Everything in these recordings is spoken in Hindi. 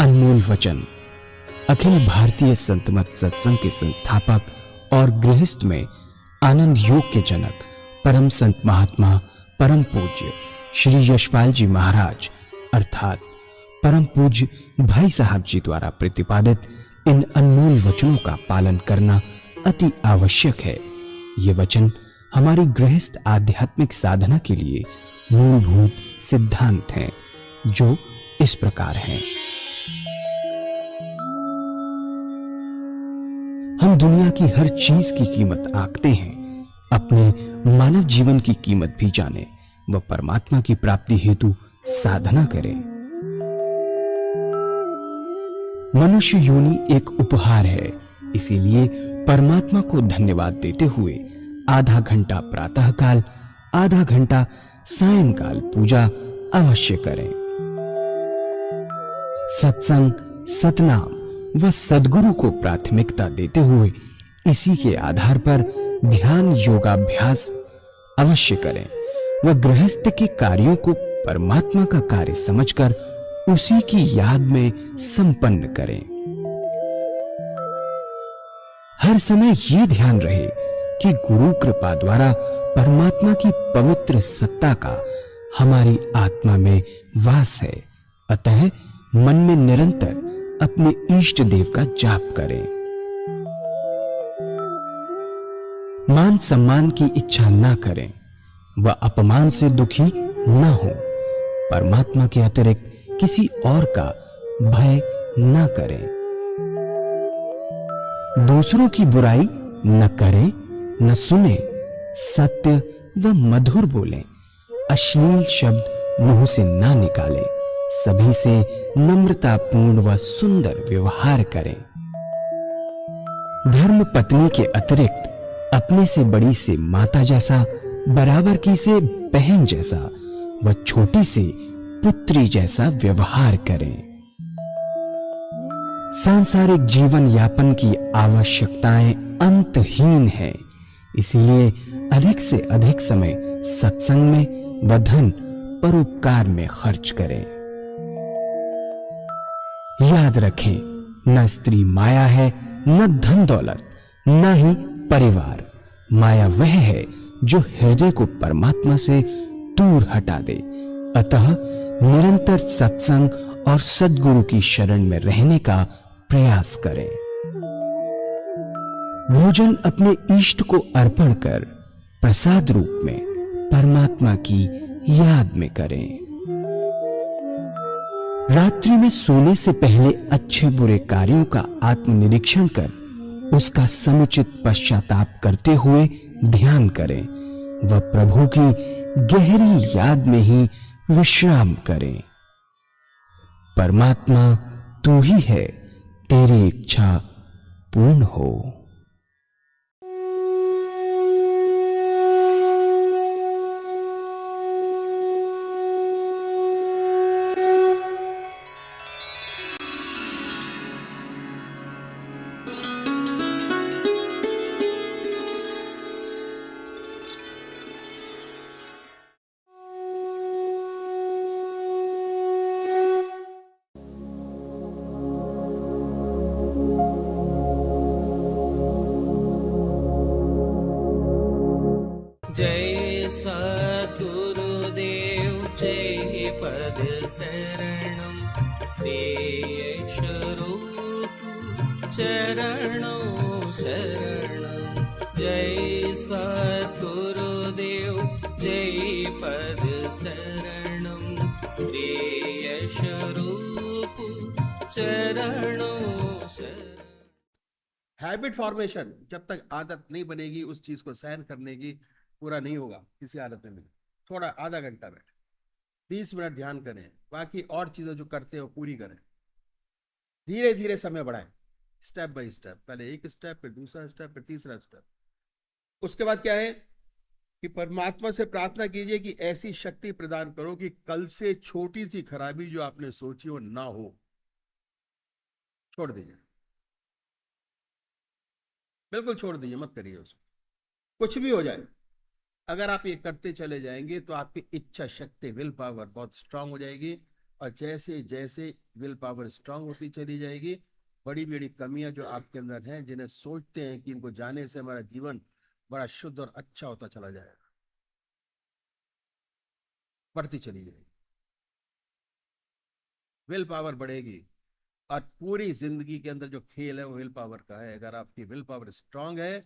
अनमोल वचन अखिल भारतीय संत मत सत्संग के संस्थापक और गृहस्थ में आनंद योग के जनक परम संत महात्मा परम पूज्य श्री यशपाल जी महाराज अर्थात परम पूज्य भाई साहब जी द्वारा प्रतिपादित इन अनमोल वचनों का पालन करना अति आवश्यक है। ये वचन हमारी गृहस्थ आध्यात्मिक साधना के लिए मूलभूत सिद्धांत हैं, जो इस प्रकार हैं। हम दुनिया की हर चीज की कीमत आंकते हैं, अपने मानव जीवन की कीमत भी जाने व परमात्मा की प्राप्ति हेतु साधना करें। मनुष्य योनि एक उपहार है, इसीलिए परमात्मा को धन्यवाद देते हुए आधा घंटा प्रातःकाल, आधा घंटा सायंकाल पूजा अवश्य करें। सत्संग, सतनाम व सद्गुरु को प्राथमिकता देते हुए इसी के आधार पर ध्यान योगाभ्यास अवश्य करें व गृहस्थ के कार्यों को परमात्मा का कार्य समझकर उसी की याद में संपन्न करें। हर समय ये ध्यान रहे कि गुरु कृपा द्वारा परमात्मा की पवित्र सत्ता का हमारी आत्मा में वास है, अतः मन में निरंतर अपने इष्ट देव का जाप करें। मान सम्मान की इच्छा ना करें व अपमान से दुखी न हो। परमात्मा के अतिरिक्त किसी और का भय न करें। दूसरों की बुराई न करें, न सुने, सत्य व मधुर बोलें, अश्लील शब्द मुंह से ना निकालें, सभी से नम्रतापूर्ण व सुंदर व्यवहार करें। धर्म पत्नी के अतिरिक्त अपने से बड़ी से माता जैसा, बराबर की से बहन जैसा व छोटी से पुत्री जैसा व्यवहार करें। सांसारिक जीवन यापन की आवश्यकताएं अंतहीन है, इसलिए अधिक से अधिक समय सत्संग में व धन परोपकार में खर्च करें। याद रखें, न स्त्री माया है, न धन दौलत, न ही परिवार। माया वह है जो हृदय को परमात्मा से दूर हटा दे। अतः निरंतर सत्संग और सद्गुरु की शरण में रहने का प्रयास करें। भोजन अपने इष्ट को अर्पण कर प्रसाद रूप में परमात्मा की याद में करें। रात्रि में सोने से पहले अच्छे बुरे कार्यों का आत्मनिरीक्षण कर उसका समुचित पश्चाताप करते हुए ध्यान करें व प्रभु की गहरी याद में ही विश्राम करें। परमात्मा तू ही है, तेरी इच्छा पूर्ण हो। जय सद्गुरुदेव जय पद शरणं श्रेयस्वरूप चरणों शरणं। जय सद्गुरुदेव जय पद शरणं श्रेयस्वरूप चरणों शरणं। हैबिट फॉर्मेशन जब तक आदत नहीं बनेगी उस चीज को सहन करने की, पूरा नहीं होगा किसी आदत में भी। थोड़ा आधा घंटा बैठ 20 मिनट ध्यान करें, बाकी और चीजें जो करते हैं वो पूरी करें। धीरे धीरे समय बढ़ाएं, स्टेप बाय स्टेप। पहले एक स्टेप, फिर दूसरा स्टेप, फिर तीसरा स्टेप। उसके बाद क्या है कि परमात्मा से प्रार्थना कीजिए कि ऐसी शक्ति प्रदान करो कि कल से छोटी सी खराबी जो आपने सोची हो ना हो। छोड़ दीजिए, बिल्कुल छोड़ दीजिए, मत करिए उसको। कुछ भी हो जाए, अगर आप ये करते चले जाएंगे तो आपकी इच्छा शक्ति, विल पावर बहुत स्ट्रांग हो जाएगी और जैसे जैसे विल पावर स्ट्रांग होती चली जाएगी, बड़ी बड़ी कमियां जो आपके अंदर हैं, जिन्हें सोचते हैं कि इनको जाने से हमारा जीवन बड़ा शुद्ध और अच्छा होता चला जाएगा, बढ़ती चली जाएगी, विल पावर बढ़ेगी। और पूरी जिंदगी के अंदर जो खेल है वो विल पावर का है। अगर आपकी विल पावर स्ट्रांग है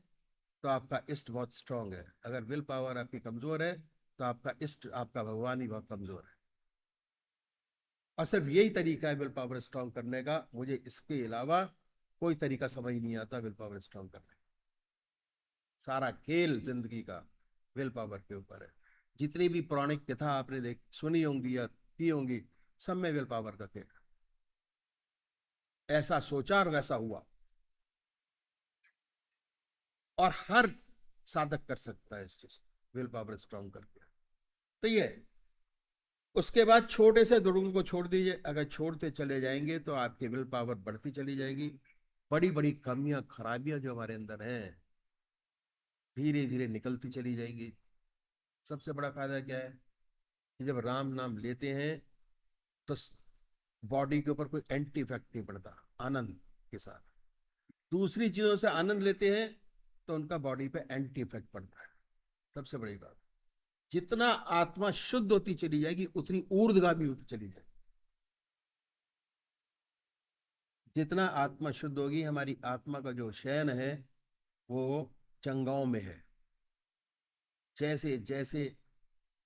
तो आपका इष्ट बहुत स्ट्रांग है, अगर विल पावर आपकी कमजोर है तो आपका इष्ट, आपका भगवान ही बहुत कमजोर है। और सिर्फ यही तरीका है विल पावर स्ट्रांग करने का, मुझे इसके अलावा कोई तरीका समझ नहीं आता विल पावर स्ट्रांग करने का। सारा खेल जिंदगी का विल पावर के ऊपर है। जितनी भी पौराणिक कथा आपने देख सुनी होंगी या की होंगी, सब में विल पावर का खेल है। ऐसा सोचा और वैसा हुआ, और हर साधक कर सकता है इस चीज, विल पावर स्ट्रांग करके। तो ये उसके बाद छोटे से दुर्गुण को छोड़ दीजिए, अगर छोड़ते चले जाएंगे तो आपकी विल पावर बढ़ती चली जाएगी। बड़ी बड़ी कमियां खराबियां जो हमारे अंदर हैं धीरे धीरे निकलती चली जाएंगी। सबसे बड़ा फायदा क्या है कि जब राम नाम लेते हैं तो बॉडी के ऊपर कोई एंटी इफेक्ट नहीं पड़ता, आनंद के साथ। दूसरी चीजों से आनंद लेते हैं तो उनका बॉडी पे एंटी इफेक्ट पड़ता है। सबसे बड़ी बात, जितना आत्मा शुद्ध होती चली जाएगी उतनी ऊर्ध्वगामी होती चली जाएगी। जितना आत्मा शुद्ध होगी, हमारी आत्मा का जो शयन है वो चंगाओं में है। जैसे जैसे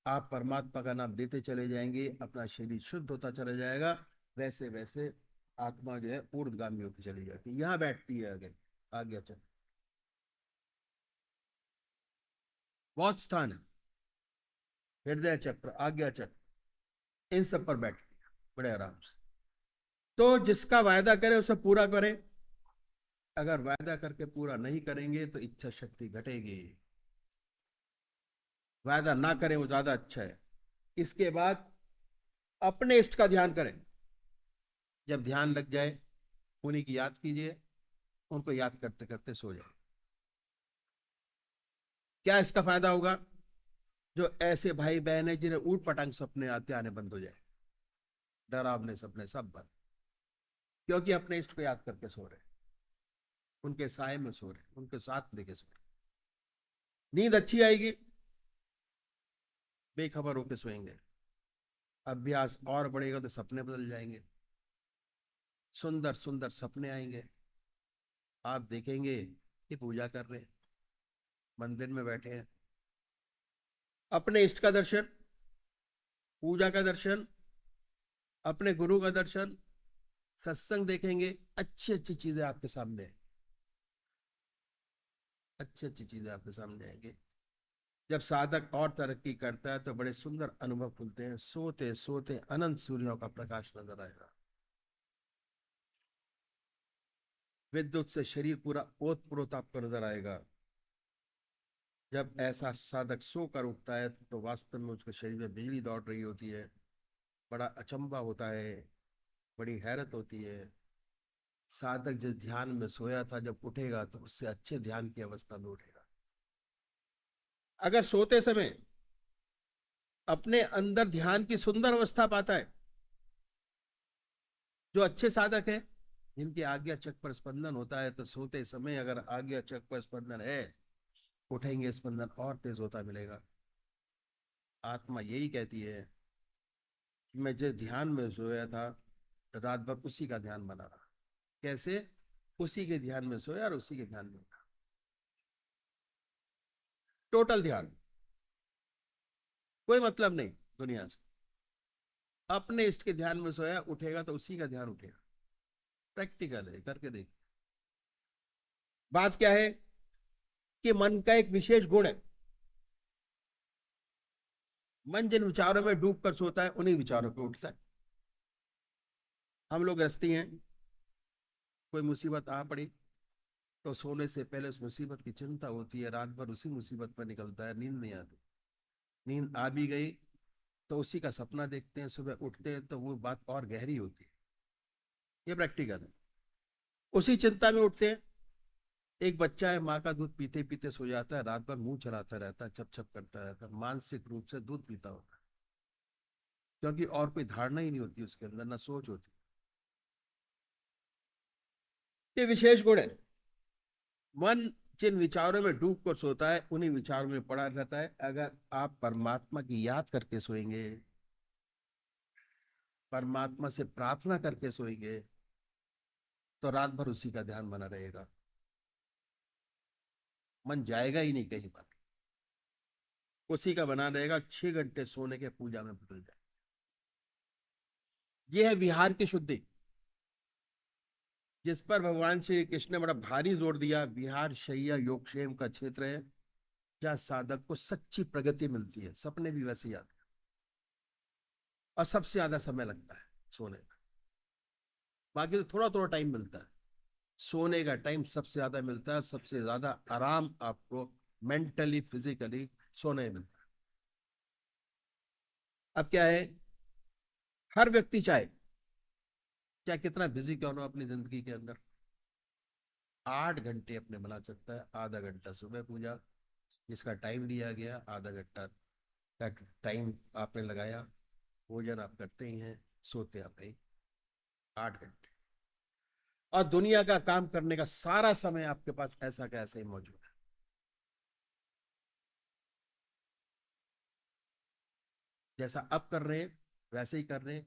आप परमात्मा का नाम लेते चले जाएंगे, अपना शरीर शुद्ध होता चला जाएगा, वैसे वैसे आत्मा जो है ऊर्ध्वगामी होती चली जाती है, यहाँ बैठती है। आगे आगे चल, बहुत स्थान है, हृदय चक्र, आज्ञा चक्र, इन सब पर बैठती है बड़े आराम से। तो जिसका वायदा करे उसे पूरा करे, अगर वायदा करके पूरा नहीं करेंगे तो इच्छा शक्ति घटेगी। वायदा ना करें वो ज्यादा अच्छा है। इसके बाद अपने इष्ट का ध्यान करें। जब ध्यान लग जाए उन्हीं की याद कीजिए, उनको याद करते करते सो जाए। क्या इसका फायदा होगा? जो ऐसे भाई बहन है जिन्हें ऊट पटांग सपने आते आने बंद हो जाए, डरावने सपने सब बंद, क्योंकि अपने इष्ट को याद करके सो रहे, उनके साय में सो रहे, उनके साथ लेके सो रहे। नींद अच्छी आएगी, बेखबर होकर सोएंगे। अभ्यास और बढ़ेगा तो सपने बदल जाएंगे, सुंदर सुंदर सपने आएंगे। आप देखेंगे कि पूजा कर रहे हैं, मंदिर में बैठे हैं, अपने इष्ट का दर्शन, पूजा का दर्शन, अपने गुरु का दर्शन, सत्संग देखेंगे, अच्छी अच्छी चीजें आपके सामने, अच्छी अच्छी चीजें आपके सामने आएंगी। जब साधक और तरक्की करता है तो बड़े सुंदर अनुभव खुलते हैं। सोते सोते अनंत सूर्यों का प्रकाश नजर आएगा, विद्युत से शरीर पूरा ओतप्रोत आपको नजर आएगा। जब ऐसा साधक सोकर उठता है तो वास्तव में उसके शरीर में बिजली दौड़ रही होती है, बड़ा अचंभा होता है, बड़ी हैरत होती है। साधक जिस ध्यान में सोया था जब उठेगा तो उससे अच्छे ध्यान की अवस्था में उठेगा। अगर सोते समय अपने अंदर ध्यान की सुंदर अवस्था पाता है, जो अच्छे साधक है जिनकी आज्ञा चक्र पर स्पंदन होता है, तो सोते समय अगर आज्ञा चक्र पर स्पंदन है, उठेंगे स्पंदन और तेज होता मिलेगा। आत्मा यही कहती है कि मैं जिस ध्यान में सोया था रात भर उसी का ध्यान बना रहा। कैसे? उसी के ध्यान में सोया और उसी के ध्यान में उठा, टोटल ध्यान, कोई मतलब नहीं दुनिया से। अपने इष्ट के ध्यान में सोया, उठेगा तो उसी का ध्यान उठेगा। प्रैक्टिकल है, करके देख। बात क्या है कि मन का एक विशेष गुण है, मन जिन विचारों में डूब कर सोता है उन्हीं विचारों पर उठता है। हम लोग गृहस्थी हैं, कोई मुसीबत आ पड़ी तो सोने से पहले उस मुसीबत की चिंता होती है, रात भर उसी मुसीबत पर निकलता है, नींद नहीं आती। नींद आ भी गई तो उसी का सपना देखते हैं, सुबह उठते हैं तो वो बात और गहरी होती है। ये प्रैक्टिकल है। उसी चिंता में उठते हैं। एक बच्चा है, माँ का दूध पीते पीते सो जाता है, रात भर मुंह चलाता रहता है, छप छप करता रहता है, मानसिक रूप से दूध पीता होता है। क्योंकि और कोई धारणा ही नहीं होती उसके अंदर, ना सोच होती। ये विशेष गुण है। मन जिन विचारों में डूब कर सोता है उन्हीं विचारों में पड़ा रहता है। अगर आप परमात्मा की याद करके सोएंगे, परमात्मा से प्रार्थना करके सोएंगे, तो रात भर उसी का ध्यान बना रहेगा, मन जाएगा ही नहीं कहीं पर, उसी का बना रहेगा। 6 घंटे सोने के पूजा में बदल जाए। यह है विहार की शुद्धि, जिस पर भगवान श्री कृष्ण ने बड़ा भारी जोर दिया। विहार शैया योगक्षेम का क्षेत्र है जहाँ साधक को सच्ची प्रगति मिलती है। सपने भी वैसे ही आते हैं और सबसे ज्यादा समय लगता है सोने का। बाकी तो थोड़ा थोड़ा टाइम मिलता है, सोने का टाइम सबसे ज्यादा मिलता है। सबसे ज्यादा आराम आपको मेंटली फिजिकली सोने में मिलता है। अब क्या है, हर व्यक्ति चाहे कितना बिजी क्यों ना अपनी जिंदगी के अंदर 8 घंटे अपने बना सकता है। आधा घंटा सुबह पूजा, जिसका टाइम दिया गया, आधा घंटा का टाइम आपने लगाया, भोजन आप करते ही हैं, सोते आप नहीं, 8 घंटे। और दुनिया का काम करने का सारा समय आपके पास ऐसा का ऐसा ही मौजूद है। जैसा अब कर रहे हैं वैसे ही कर रहे हैं।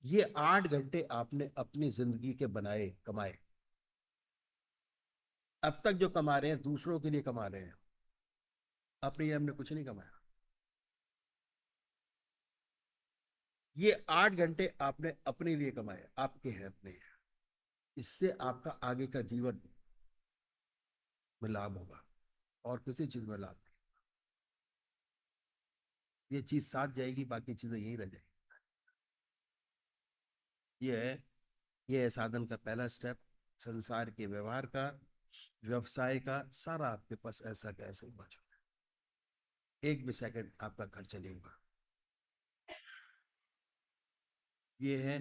ये 8 घंटे आपने अपनी जिंदगी के बनाए, कमाए। अब तक जो कमा रहे हैं दूसरों के लिए कमा रहे हैं, अपने लिए हमने कुछ नहीं कमाया। ये 8 घंटे आपने अपने लिए कमाए, आपके हैं, अपने हैं। इससे आपका आगे का जीवन में लाभ होगा और किसी चीज में लाभ नहीं। ये चीज साथ जाएगी, बाकी चीजें यही रह जाएगी। ये है साधन का पहला स्टेप। संसार के व्यवहार का, व्यवसाय का सारा आपके पास ऐसा का ऐसा ही मौजूद है। एक भी सेकंड आपका खर्च चलेगा। ये है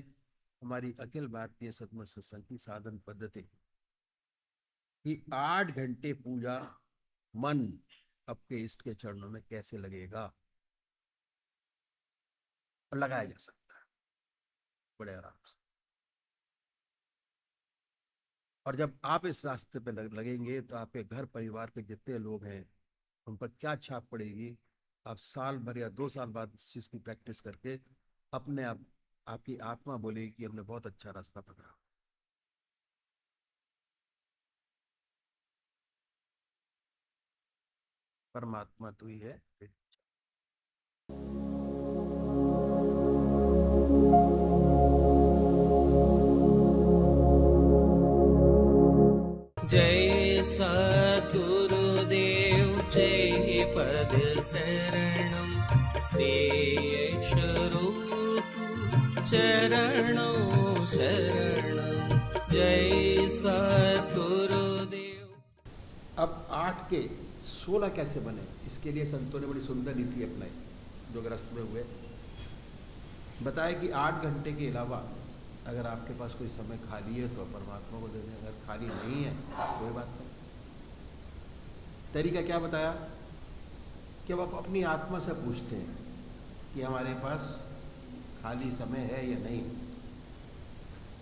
हमारी अखिल भारतीय सतमत सत्संग की साधन पद्धति कि 8 घंटे पूजा मन आपके इष्ट के चरणों में कैसे लगेगा, और लगाया जा सकता है बड़े आराम से। और जब आप इस रास्ते पे लगेंगे तो आपके घर परिवार के जितने लोग हैं उन पर क्या छाप पड़ेगी। आप साल भर या 2 साल बाद इस चीज की प्रैक्टिस करके अपने आप आपकी आत्मा बोलेगी कि हमने बहुत अच्छा रास्ता पकड़ा। परमात्मा तू ही है। जय सद्गुरुदेव जय पद शरणं श्रेयस्वरूप चरणों शरणं जय सद्गुरुदेव। अब 8 के 16 कैसे बने, इसके लिए संतों ने बड़ी सुंदर नीति अपनाई जो ग्रस्त में हुए। बताया कि 8 घंटे के अलावा अगर आपके पास कोई समय खाली है तो परमात्मा को दे दें, अगर खाली नहीं है कोई बात नहीं। तरीका क्या बताया कि अब आप अपनी आत्मा से पूछते हैं कि हमारे पास खाली समय है या नहीं,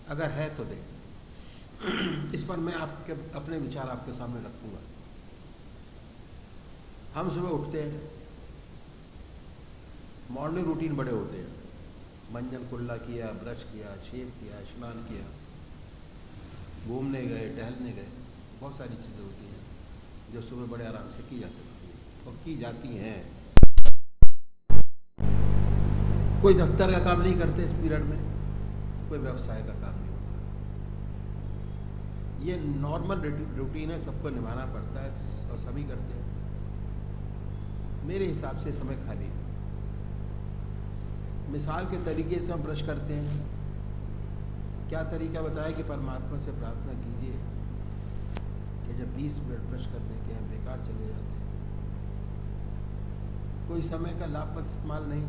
अगर है तो दें। इस पर मैं आपके अपने विचार आपके सामने रखूंगा। हम सुबह उठते हैं, मॉर्निंग रूटीन बड़े होते हैं, मंजन कुल्ला किया, ब्रश किया, शेव किया, स्नान किया, घूमने गए, टहलने गए, बहुत सारी चीज़ें होती हैं जो सुबह बड़े आराम से की जा सकती है और की जाती हैं। कोई दफ्तर का काम नहीं करते इस पीरियड में, कोई व्यवसाय का काम नहीं होता। ये नॉर्मल रूटीन है, सबको निभाना पड़ता है और सभी करते हैं। मेरे हिसाब से समय खाली है। मिसाल के तरीके से हम ब्रश करते हैं। क्या तरीका बताया कि परमात्मा से प्रार्थना कीजिए कि जब 20 मिनट ब्रश करने के हैं बेकार चले जाते हैं। कोई समय का लाभप्रद इस्तेमाल नहीं।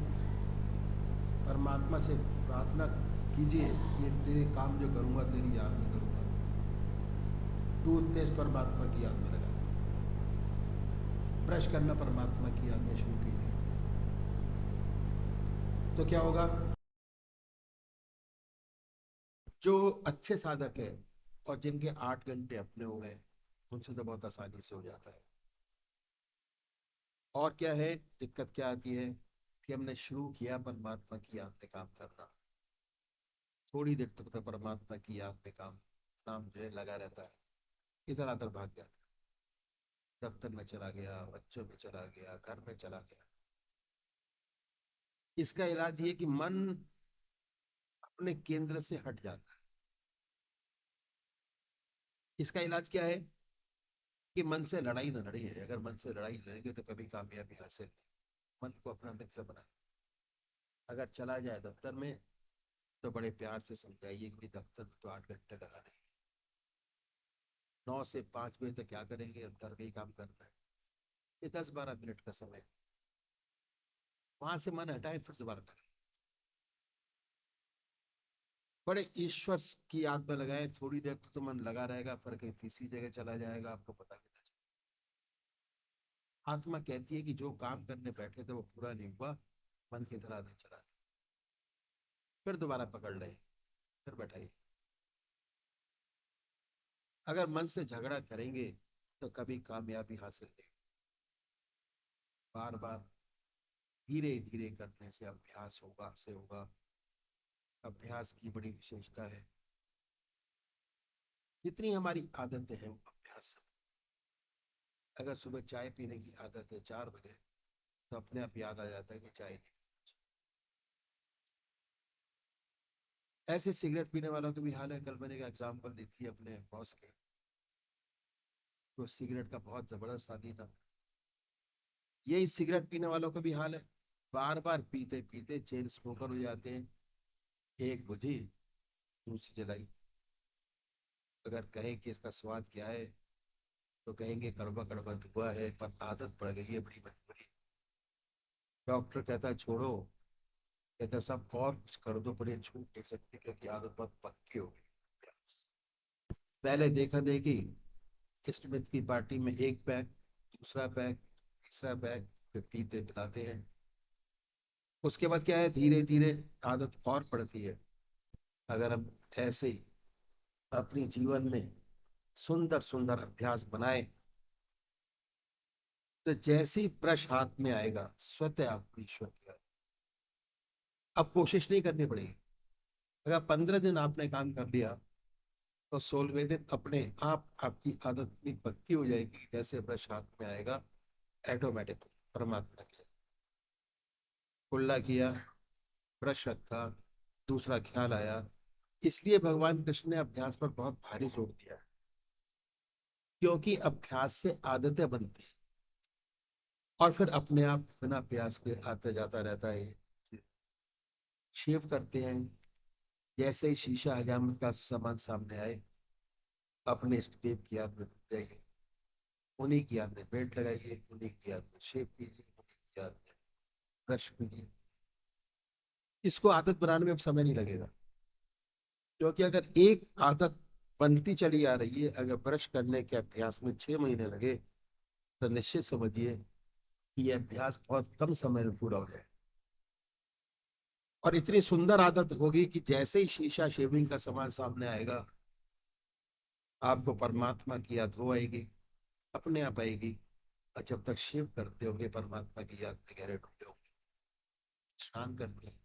परमात्मा से प्रार्थना कीजिए कि तेरे काम जो करूँगा तेरी याद में करूँगा। टूथपेस्ट परमात्मा की याद में लगा, ब्रश करना परमात्मा की याद में शुरू कीजिए। तो क्या होगा, जो अच्छे साधक है और जिनके 8 घंटे अपने हो गए, उनसे तो बहुत आसानी से हो जाता है। और क्या है, दिक्कत क्या आती है कि हमने शुरू किया परमात्मा की याद में काम करना, थोड़ी देर तक तो परमात्मा की याद में काम, नाम जो है लगा रहता है, इधर उधर भाग जाता है, दफ्तर में चला गया, बच्चों में चला गया, घर में चला गया। इसका इलाज ये कि मन अपने केंद्र से हट जाता है। इसका इलाज क्या है कि मन से लड़ाई न लड़िए। अगर मन से लड़ाई लड़ेंगे तो कभी कामयाबी हासिल नहीं। मन को अपना मित्र बनाए। अगर चला जाए दफ्तर में तो बड़े प्यार से समझाइए कि दफ्तर में तो 8 घंटे लगाने, 9 से 5 बजे तक क्या करेंगे, अंदर का ही काम करना है, ये 10-12 मिनट का समय है। वहां से मन हटाए, फिर दोबारा करें। बड़े ईश्वर की याद में लगाए, थोड़ी देर तो मन लगा रहेगा, फिर कहीं तीसरी जगह चला जाएगा, आपको पता भी नहीं चलेगा। आत्मा कहती है कि जो काम करने बैठे थे वो पूरा नहीं हुआ, मन की तरह नहीं चला, फिर दोबारा पकड़ ले, फिर बैठाइए। अगर मन से झगड़ा करेंगे तो कभी कामयाबी हासिल नहीं। बार बार धीरे धीरे करने से अभ्यास होगा से होगा। अभ्यास की बड़ी विशेषता है, जितनी हमारी आदतें हैं वो अभ्यास है। अगर सुबह चाय पीने की आदत है 4 बजे, तो अपने आप याद आ जाता है कि चाय नहीं। ऐसे सिगरेट पीने वालों के भी हाल है। कल मैंने एक एग्जाम्पल दी थी अपने बॉस के, तो सिगरेट का बहुत जबरदस्त आदी था। यही सिगरेट पीने वालों का भी हाल है, बार बार पीते पीते चेन स्मोकर हो जाते हैं। एक बुझी, दूसरी जलाई। अगर कहें कि इसका स्वाद क्या है तो कहेंगे कड़वा कड़वा धुआं है, पर आदत पड़ गई है, बड़ी मजबूरी। डॉक्टर कहता है छोड़ो, कहता है सब और कुछ कर दो पर ये छूट नहीं सकती क्योंकि आदत बहुत पक्की हो गई। पहले देखा देखी, स्मिथ की पार्टी में एक पैक, दूसरा पैक, तीसरा पैक, फिर पीते पिलाते हैं। उसके बाद क्या है, धीरे धीरे आदत और पड़ती है। अगर हम ऐसे ही अपने जीवन में सुंदर सुंदर अभ्यास बनाए तो जैसे ही ब्रश हाथ में आएगा स्वतः आपको ईश्वर की याद। अब कोशिश नहीं करनी पड़ेगी। अगर 15 दिन आपने काम कर लिया तो 16वें दिन अपने आप आपकी आदत इतनी पक्की हो जाएगी, जैसे ब्रश हाथ में आएगा ऑटोमेटिक परमात्मा की कुल्ला किया, ब्रश रखा, दूसरा ख्याल आया। इसलिए भगवान कृष्ण ने अभ्यास पर बहुत भारी जोर दिया है, क्योंकि अभ्यास से आदतें बनती हैं और फिर अपने आप बिना प्रयास के आता जाता रहता है। शेव करते हैं, जैसे ही शीशा हजामत का सामान सामने आए, अपने इष्ट देव की याद में डूब जाइए, उन्हीं की याद में बेल्ट लगाइए, उन्हीं की याद में शेव कीजिए, उन्हीं की याद में ब्रश कीजिए। इसको आदत बनाने में अब समय नहीं लगेगा, क्योंकि अगर एक आदत बनती चली आ रही है, अगर ब्रश करने के अभ्यास में 6 महीने लगे तो निश्चित समझिए कि यह अभ्यास बहुत कम समय में पूरा हो जाए। और इतनी सुंदर आदत होगी कि जैसे ही शीशा शेविंग का सामान सामने आएगा, आपको परमात्मा की याद हो आएगी, अपने आप आएगी। और जब तक शिव करते होंगे परमात्मा की याद में गहरे डूबे होंगे। स्नान करते हैं,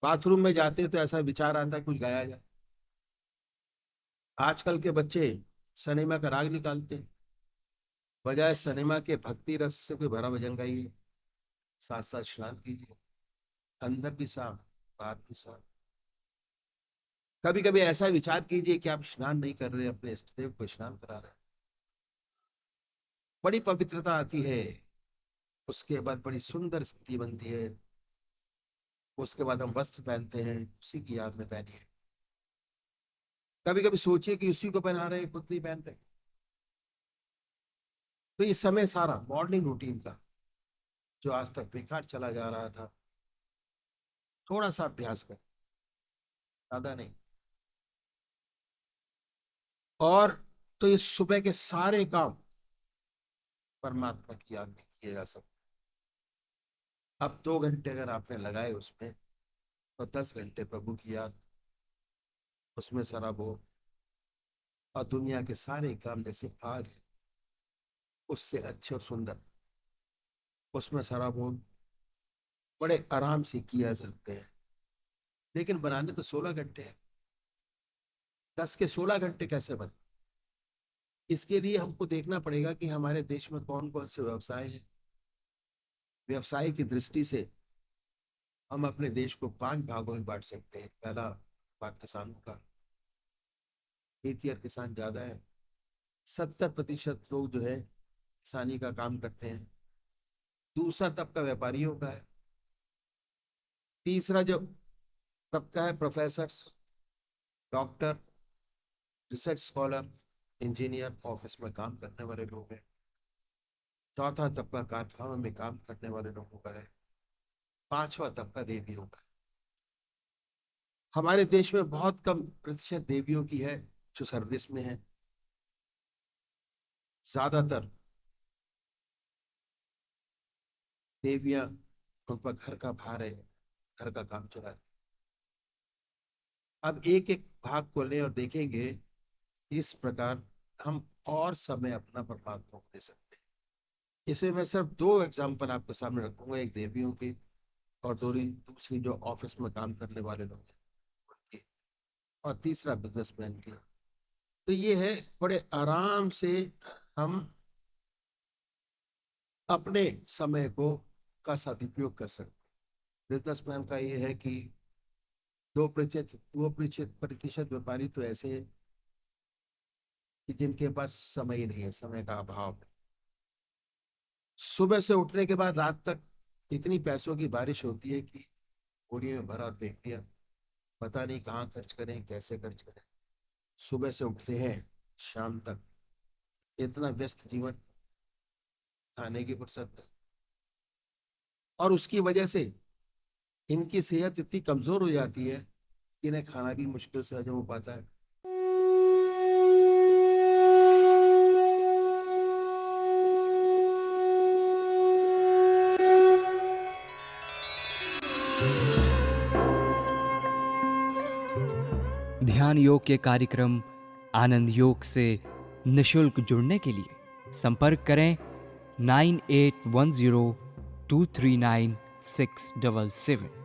बाथरूम में जाते हैं तो ऐसा विचार आता है कुछ गाया जाए। आजकल के बच्चे सिनेमा का राग निकालते हैं, बजाय सिनेमा के भक्ति रस से कोई भरा भजन गाइए, साथ साथ स्नान कीजिए, अंदर भी साफ, बाहर भी साफ। कभी कभी ऐसा विचार कीजिए कि आप स्नान नहीं कर रहे, अपने इष्ट देव को स्नान करा रहे हैं, बड़ी पवित्रता आती है। उसके बाद बड़ी सुंदर स्थिति बनती है। उसके बाद हम वस्त्र पहनते हैं, उसी की याद में पहनिए। कभी कभी सोचिए कि उसी को पहना रहे हैं, खुद नहीं पहन रहे। तो ये समय सारा मॉर्निंग रूटीन का जो आज तक बेकार चला जा रहा था, थोड़ा सा अभ्यास कर, ज्यादा नहीं। और तो ये सुबह के सारे काम परमात्मा की याद में किए जा सकते। अब 2 घंटे अगर आपने लगाए उसमें, तो 10 घंटे प्रभु की याद, उसमें शराब हो, और दुनिया के सारे काम जैसे आज है उससे अच्छे और सुंदर उसमें शराब हो, बड़े आराम से किया जा सकते हैं। लेकिन बनाने तो 16 घंटे हैं। 10 के 16 घंटे कैसे बने? इसके लिए हमको देखना पड़ेगा कि हमारे देश में कौन कौन से व्यवसाय हैं। व्यवसाय की दृष्टि से हम अपने देश को 5 भागों में बांट सकते हैं। पहला भाग किसानों का, खेती और किसान ज्यादा है, 70% लोग जो है किसानी का काम करते हैं। दूसरा तबका व्यापारियों का है। तीसरा जो तबका है professor, doctor, research scholar, engineer, office में काम करने वाले लोग हैं। चौथा तबका कारखानों में काम करने वाले लोगों का है। पांचवा तबका देवियों का है। हमारे देश में बहुत कम प्रतिशत देवियों की है जो सर्विस में है। ज्यादातर देवियां, उन पर घर का भार है, घर का काम चला है। अब एक एक भाग को लें और देखेंगे इस प्रकार हम और समय अपना परमात्मा को दे सकते हैं। इसमें मैं सिर्फ 2 एग्जाम्पल आपके सामने रखूंगा, एक देवियों की और दूसरी जो ऑफिस में काम करने वाले लोग हैं उनकी, और तीसरा बिजनेसमैन की। तो ये है, बड़े आराम से हम अपने समय को का सदुपयोग कर सकते हैं। बिजनेसमैन का ये है कि 2% व्यापारी तो ऐसे हैं कि जिनके पास समय ही नहीं है, समय का अभाव है। सुबह से उठने के बाद रात तक इतनी पैसों की बारिश होती है कि बोरियों में भरा और फेंक दिया, पता नहीं कहाँ खर्च करें, कैसे खर्च करें। सुबह से उठते हैं शाम तक, इतना व्यस्त जीवन, खाने की फुर्सत नहीं। और उसकी वजह से इनकी सेहत इतनी कमजोर हो जाती है कि इन्हें खाना भी मुश्किल से हजम हो पाता है। ध्यान योग के कार्यक्रम आनंद योग से निशुल्क जुड़ने के लिए संपर्क करें 9810239677।